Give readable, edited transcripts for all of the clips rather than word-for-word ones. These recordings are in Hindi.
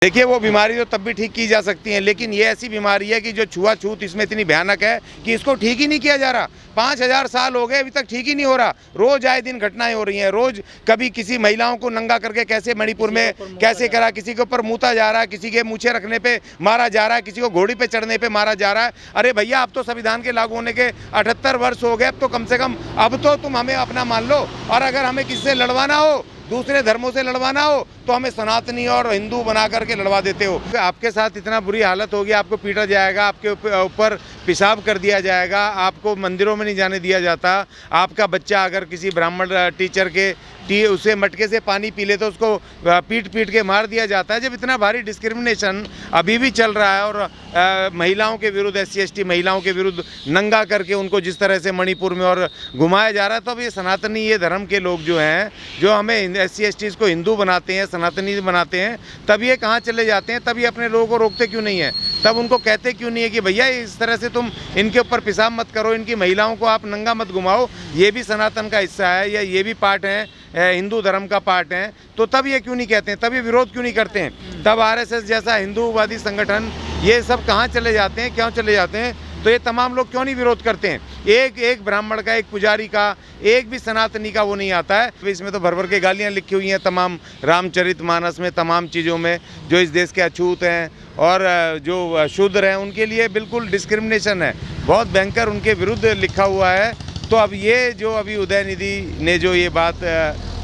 देखिए, वो बीमारी तो तब भी ठीक की जा सकती है, लेकिन ये ऐसी बीमारी है कि जो छुआछूत इसमें इतनी भयानक है कि इसको ठीक ही नहीं किया जा रहा। 5000 साल हो गए, अभी तक ठीक ही नहीं हो रहा। रोज आए दिन घटनाएं हो रही हैं। रोज कभी किसी महिलाओं को नंगा करके कैसे मणिपुर में कैसे करा, किसी के ऊपर मूता जा रहा है, किसी के मूछें रखने पे मारा जा रहा है, किसी को घोड़ी पे चढ़ने पे मारा जा रहा है। अरे भैया, अब तो संविधान के लागू होने के 78 वर्ष हो गए। अब तो कम से कम अब तो तुम हमें अपना मान लो। और अगर हमें किसी से लड़वाना हो, दूसरे धर्मों से लड़वाना हो, तो हमें सनातनी और हिंदू बना करके लड़वा देते हो। आपके साथ इतना बुरी हालत होगी, आपको पीटा जाएगा, आपके ऊपर पेशाब कर दिया जाएगा, आपको मंदिरों में नहीं जाने दिया जाता। आपका बच्चा अगर किसी ब्राह्मण टीचर के उसे मटके से पानी पी ले तो उसको पीट पीट के मार दिया जाता है। जब इतना भारी डिस्क्रिमिनेशन अभी भी चल रहा है और महिलाओं के विरुद्ध, SC/ST महिलाओं के विरुद्ध नंगा करके उनको जिस तरह से मणिपुर में और घुमाया जा रहा है, तो अब ये सनातनी, ये धर्म के लोग जो हैं, जो हमें SC/ST को हिंदू बनाते हैं, सनातनी बनाते हैं, तब ये कहाँ चले जाते हैं? तब ये अपने लोगों को रोकते क्यों नहीं है? तब उनको कहते क्यों नहीं है कि भैया इस तरह से तुम इनके ऊपर पेशाब मत करो, इनकी महिलाओं को आप नंगा मत घुमाओ, ये भी सनातन का हिस्सा है, या ये भी पार्ट है, हिंदू धर्म का पार्ट है। तो तब ये क्यों नहीं कहते हैं? तब ये विरोध क्यों नहीं करते हैं? तब RSS जैसा हिंदूवादी संगठन ये सब कहाँ चले जाते हैं, क्यों चले जाते हैं? तो ये तमाम लोग क्यों नहीं विरोध करते हैं? एक ब्राह्मण का, एक पुजारी का, एक भी सनातनी का वो नहीं आता है। इसमें तो भर भर के गालियाँ लिखी हुई हैं तमाम रामचरितमानस में, तमाम चीज़ों में, जो इस देश के अछूत हैं और जो शूद्र हैं उनके लिए बिल्कुल डिस्क्रिमिनेशन है, बहुत भयंकर उनके विरुद्ध लिखा हुआ है। तो अब ये जो अभी उदयनिधि ने जो ये बात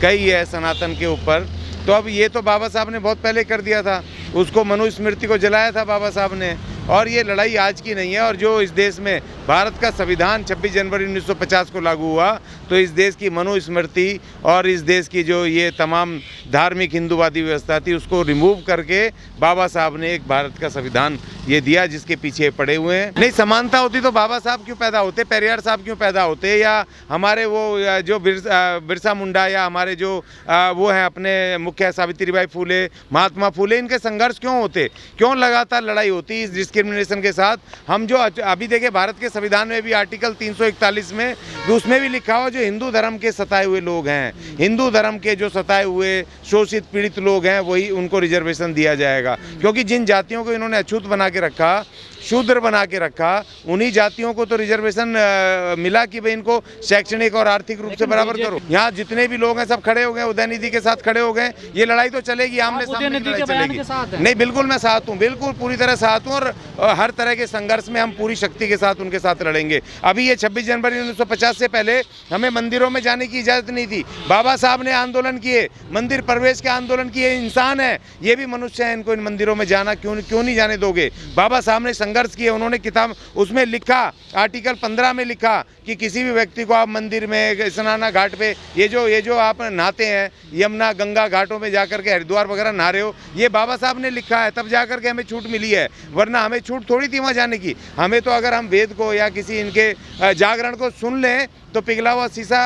कही है सनातन के ऊपर, तो अब ये तो बाबा साहब ने बहुत पहले कर दिया था, उसको मनुस्मृति को जलाया था बाबा साहब ने। और ये लड़ाई आज की नहीं है। और जो इस देश में भारत का संविधान 26 जनवरी 1950 को लागू हुआ, तो इस देश की मनुस्मृति और इस देश की जो ये तमाम धार्मिक हिंदूवादी व्यवस्था थी, उसको रिमूव करके बाबा साहब ने एक भारत का संविधान ये दिया, जिसके पीछे पड़े हुए हैं। नहीं, समानता होती तो बाबा साहब क्यों पैदा होते, पेरियार साहब क्यों पैदा होते, या हमारे वो जो बिरसा मुंडा, या हमारे जो वो हैं अपने मुख्य सावित्रीबाई फूले, महात्मा फूले, इनके संघर्ष क्यों होते? क्यों लगातार लड़ाई होती इस डिस्क्रिमिनेशन के साथ? हम जो अभी देखें, भारत के संविधान में भी आर्टिकल 341 में उसमें भी लिखा हुआ, जो हिंदू धर्म के सताए हुए लोग हैं, हिंदू धर्म के जो सताए हुए शोषित पीड़ित लोग हैं, वही उनको रिजर्वेशन दिया जाएगा। क्योंकि जिन जातियों को इन्होंने अछूत बना के रखा, शूद्र बना के रखा, उन्हीं जातियों को तो रिजर्वेशन मिला कि भाई इनको शैक्षणिक और आर्थिक रूप से बराबर करो। यहाँ जितने भी लोग हैं सब खड़े हो गए, उदयनिधि के साथ खड़े हो गए। ये लड़ाई तो चलेगी, आमने सामने लड़ाई चलेगी। नहीं, बिल्कुल मैं साथ हूँ, बिल्कुल पूरी तरह साथ हूँ, और हर तरह के संघर्ष में हम पूरी शक्ति के साथ उनके साथ लड़ेंगे। अभी ये 26 जनवरी 1950 से पहले हमें मंदिरों में जाने की इजाज़त नहीं थी। बाबा साहब ने आंदोलन किए, मंदिर प्रवेश के आंदोलन किए। इंसान है, ये भी मनुष्य है, इनको इन मंदिरों में जाना क्यों नहीं जाने दोगे? बाबा साहब ने संघर्ष किए, उन्होंने किताब उसमें लिखा, आर्टिकल 15 में लिखा कि किसी भी व्यक्ति को आप मंदिर में, स्नाना घाट पे, ये जो आप नहाते हैं यमुना गंगा घाटों में जाकर के, हरिद्वार वगैरह नहा रहे हो, ये बाबा साहब ने लिखा है, तब जाकर के हमें छूट मिली है, वरना हमें छूट थोड़ी थी वहाँ जाने की। हमें तो अगर हम वेद को या किसी इनके जागरण को सुन लें तो पिघला हुआ शीशा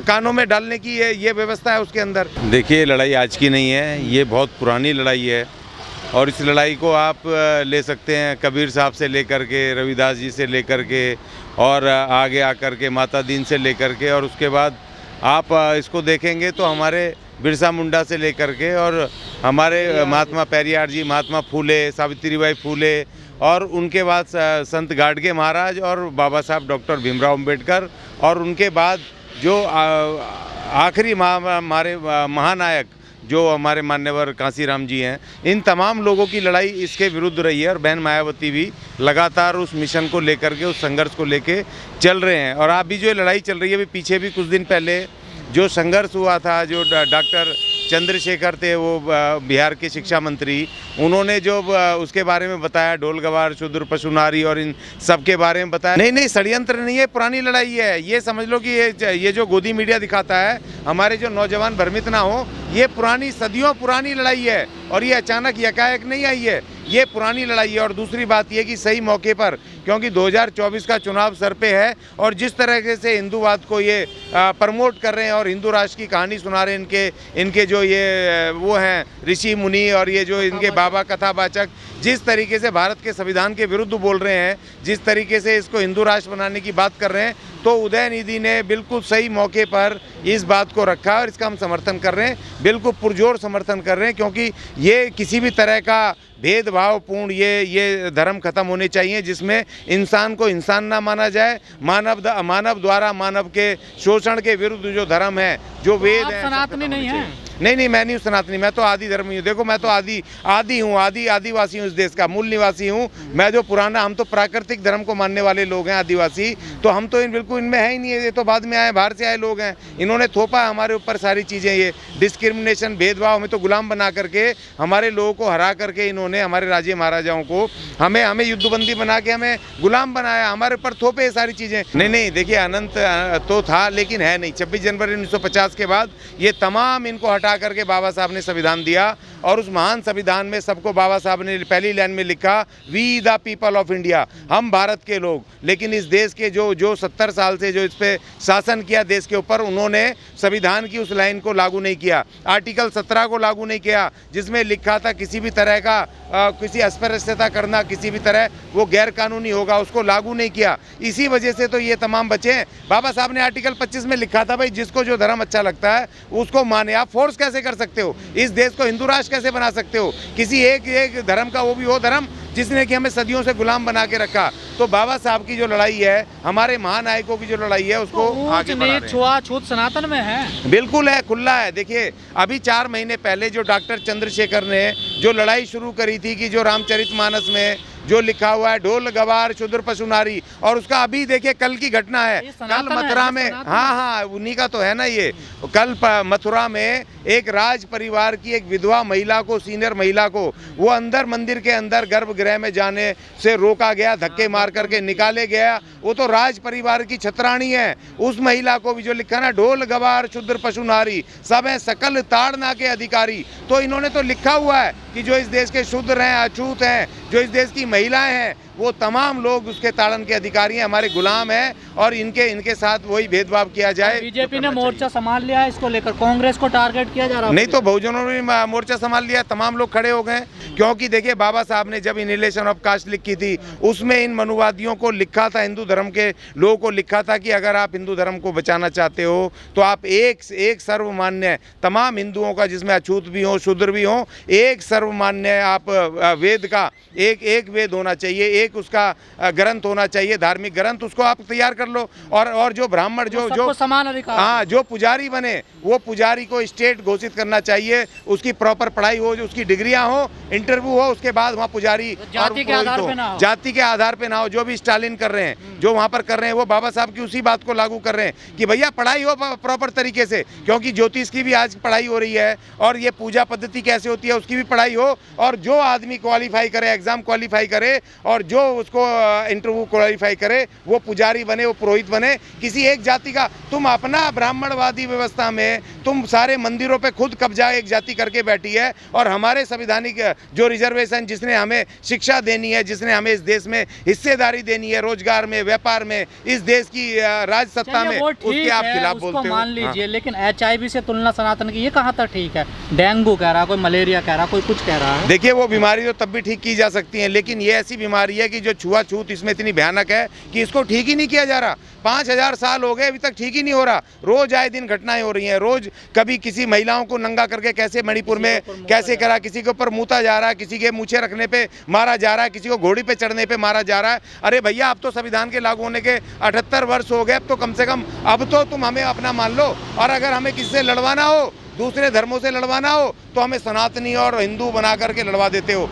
कानों में डालने की ये व्यवस्था है उसके अंदर। देखिए, लड़ाई आज की नहीं है, ये बहुत पुरानी लड़ाई है, और इस लड़ाई को आप ले सकते हैं कबीर साहब से लेकर के, रविदास जी से लेकर के, और आगे आकर के माता दीन से लेकर के, और उसके बाद आप इसको देखेंगे तो हमारे बिरसा मुंडा से लेकर के, और हमारे महात्मा पेरियार जी, महात्मा फूले, सावित्रीबाई फूले, और उनके बाद संत गाडगे महाराज, और बाबा साहब डॉक्टर भीमराव अंबेडकर, और उनके बाद जो आखिरी हमारे महानायक जो हमारे मान्यवर कांसीराम जी हैं, इन तमाम लोगों की लड़ाई इसके विरुद्ध रही है। और बहन मायावती भी लगातार उस मिशन को लेकर के, उस संघर्ष को लेके चल रहे हैं। और अभी जो लड़ाई चल रही है, अभी पीछे भी कुछ दिन पहले जो संघर्ष हुआ था, जो डॉक्टर चंद्रशेखर थे, वो बिहार के शिक्षा मंत्री, उन्होंने जो उसके बारे में बताया, ढोल गवार, शूद्र, पशु, नारी, और इन सब के बारे में बताया। नहीं, षड्यंत्र नहीं है, पुरानी लड़ाई है। ये समझ लो कि ये जो गोदी मीडिया दिखाता है, हमारे जो नौजवान भ्रमित ना हो, ये पुरानी, सदियों पुरानी लड़ाई है, और ये अचानक यकायक नहीं आई है, ये पुरानी लड़ाई है। और दूसरी बात ये कि सही मौके पर, क्योंकि 2024 का चुनाव सर पे है, और जिस तरह से हिंदूवाद को ये प्रमोट कर रहे हैं और हिंदू राष्ट्र की कहानी सुना रहे हैं, इनके जो ये वो हैं ऋषि मुनि, और ये जो इनके बाबा कथावाचक, जिस तरीके से भारत के संविधान के विरुद्ध बोल रहे हैं, जिस तरीके से इसको हिंदू राष्ट्र बनाने की बात कर रहे हैं, तो उदयनिधि ने बिल्कुल सही मौके पर इस बात को रखा और इसका हम समर्थन कर रहे हैं, बिल्कुल पुरजोर समर्थन कर रहे हैं, क्योंकि ये किसी भी तरह का भेदभावपूर्ण ये धर्म खत्म होने चाहिए, जिसमें इंसान को इंसान ना माना जाए। मानव द्वारा मानव के शोषण के विरुद्ध जो धर्म है, जो वेद है, सनातनी नहीं है। नहीं, मैं नहीं हूँ सनातनी, मैं तो आदि धर्मी हूँ। देखो, मैं तो आदि हूँ, आदिवासी हूँ, इस देश का मूल निवासी हूँ मैं। जो पुराना, हम तो प्राकृतिक धर्म को मानने वाले लोग हैं, आदिवासी। तो हम तो बिल्कुल इनमें है ही नहीं है, ये तो बाद में आए, बाहर से आए लोग हैं। इन्होंने थोपा हमारे ऊपर सारी चीज़ें, ये डिस्क्रिमिनेशन, भेदभाव, हमें तो गुलाम बना करके, हमारे लोगों को हरा करके इन्होंने, हमारे राजे महाराजाओं को, हमें युद्धबंदी बना के हमें गुलाम बनाया, हमारे ऊपर थोपे ये सारी चीज़ें। नहीं, देखिए, अनंत तो था लेकिन है नहीं। 26 जनवरी 1950 के बाद ये तमाम इनको हटा करके बाबा साहब ने संविधान दिया, और उस महान संविधान में सबको बाबा साहब ने पहली लाइन में लिखा, we the people of India, हम भारत के लोग। लेकिन इस देश के जो 70 साल से जो इस पे शासन किया देश के ऊपर, उन्होंने संविधान की उस लाइन को लागू नहीं किया, आर्टिकल 17 को लागू नहीं किया, जिसमें लिखा था किसी भी तरह का किसी अस्पृश्यता करना, किसी भी तरह वो गैर कानूनी होगा, उसको लागू नहीं किया। इसी वजह से तो ये तमाम बचे हैं। बाबा साहब ने आर्टिकल 25 में लिखा था, भाई जिसको जो धर्म अच्छा लगता है उसको माने। आप फोर्स कैसे कर सकते हो? इस देश को हिंदू राष्ट्र कैसे बना सकते हो? किसी एक धर्म का, वो भी वो धर्म जिसने कि हमें सदियों से गुलाम बना के रखा। तो बाबा साहब की जो लड़ाई है, हमारे महानायकों की जो लड़ाई है, उसको आगे बढ़ा रहे हैं। छुआछूत सनातन में है, बिल्कुल है, खुला है। देखिए, अभी 4 महीने पहले जो डॉक्टर चंद्रशेखर ने जो लड़ाई शुरू करी थी कि जो रामचरितमानस में जो लिखा हुआ है, ढोल गवार शूद्र पशु नारी, और उसका अभी देखिए कल की घटना है, कल मथुरा में, हाँ, उन्हीं का तो है ना ये। कल मथुरा में एक राज परिवार की एक विधवा महिला को, सीनियर महिला को, वो अंदर मंदिर के अंदर गर्भगृह में जाने से रोका गया, धक्के मार करके निकाले गया। वो तो राज परिवार की छतरानी है। उस महिला को भी जो लिखा ना, ढोल गवार शूद्र पशु नारी, सब है सकल ताड़ना के अधिकारी। तो इन्होंने तो लिखा हुआ है कि जो इस देश के शूद्र हैं, अछूत हैं, जो इस देश की महिलाएं हैं, वो तमाम लोग उसके ताड़न के अधिकारी हैं, हमारे गुलाम हैं, और इनके साथ वही भेदभाव किया जाए। बीजेपी ने मोर्चा संभाल लिया है इसको लेकर, कांग्रेस को टारगेट किया जा रहा है। नहीं, तो बहुजनों ने मोर्चा संभाल लिया, तमाम लोग खड़े हो गए। क्योंकि देखिए, बाबा साहब ने जब इनहेलेशन ऑफ कास्ट लिखी थी, उसमें इन मनुवादियों को लिखा था, हिंदू धर्म के लोगों को लिखा था कि अगर आप हिंदू धर्म को बचाना चाहते हो तो आप एक सर्वमान्य, तमाम हिंदुओं का, जिसमें अछूत भी हो, शूद्र भी हो, एक सर्वमान्य आप वेद का एक वेद होना चाहिए, एक उसका ग्रंथ होना चाहिए, धार्मिक ग्रंथ, उसको आप तैयार कर लो। और जो ब्राह्मण जो समान अधिकार, हाँ, जो पुजारी बने, वो पुजारी को स्टेट घोषित करना चाहिए, उसकी प्रॉपर पढ़ाई हो, जो उसकी डिग्रियां हो, इंटरव्यू हो, उसके बाद वहाँ पुजारी जाति के आधार पे ना हो, जाति के आधार पे ना हो। जो भी स्टालिन कर रहे हैं, जो वहाँ पर कर रहे हैं, वो बाबा साहब की उसी बात को लागू कर रहे हैं कि भैया पढ़ाई हो प्रॉपर तरीके से, क्योंकि ज्योतिष की भी आज पढ़ाई हो रही है, और ये पूजा पद्धति कैसे होती है उसकी भी पढ़ाई हो, और जो आदमी क्वालिफाई करे, एग्जाम क्वालिफाई करे, और जो उसको इंटरव्यू क्वालिफाई करे, वो पुजारी बने, वो पुरोहित बने। किसी एक जाति का, तुम अपना ब्राह्मणवादी व्यवस्था में तुम सारे मंदिरों पे खुद कब्जा एक जाति करके बैठी है, और हमारे संवैधानिक जो रिजर्वेशन, जिसने हमें शिक्षा देनी है, जिसने हमें इस देश में हिस्सेदारी देनी है, रोजगार में, व्यापार में, इस देश की राज सत्ता में, उसके आप खिलाफ बोलते हो। मान लीजिए, लेकिन HIV से तुलना सनातन की ये कहाँ तक ठीक है? डेंगू कह रहा, कोई मलेरिया कह रहा, कोई कुछ कह रहा है। देखिए, वो बीमारी तो तब भी ठीक की जा सकती है, लेकिन ये ऐसी बीमारी है कि जो छुआछूत इसमें इतनी भयानक है कि इसको ठीक ही नहीं किया जा रहा। 5000 साल हो गए, अभी तक ठीक ही नहीं हो रहा। रोज आए दिन घटनाएं हो रही हैं, रोज कभी किसी महिलाओं को नंगा करके कैसे मणिपुर में कैसे करा, किसी के ऊपर मूता जा रहा है, किसी के मूछे रखने पे मारा जा रहा है, किसी को घोड़ी पे चढ़ने पे मारा जा रहा है। अरे भैया, अब तो संविधान के लागू होने के 78 वर्ष हो गए, अब तो कम से कम अब तो तुम हमें अपना मान लो। और अगर हमें किसी से लड़वाना हो, दूसरे धर्मों से लड़वाना हो, तो हमें सनातनी और हिंदू बना करके लड़वा देते हो।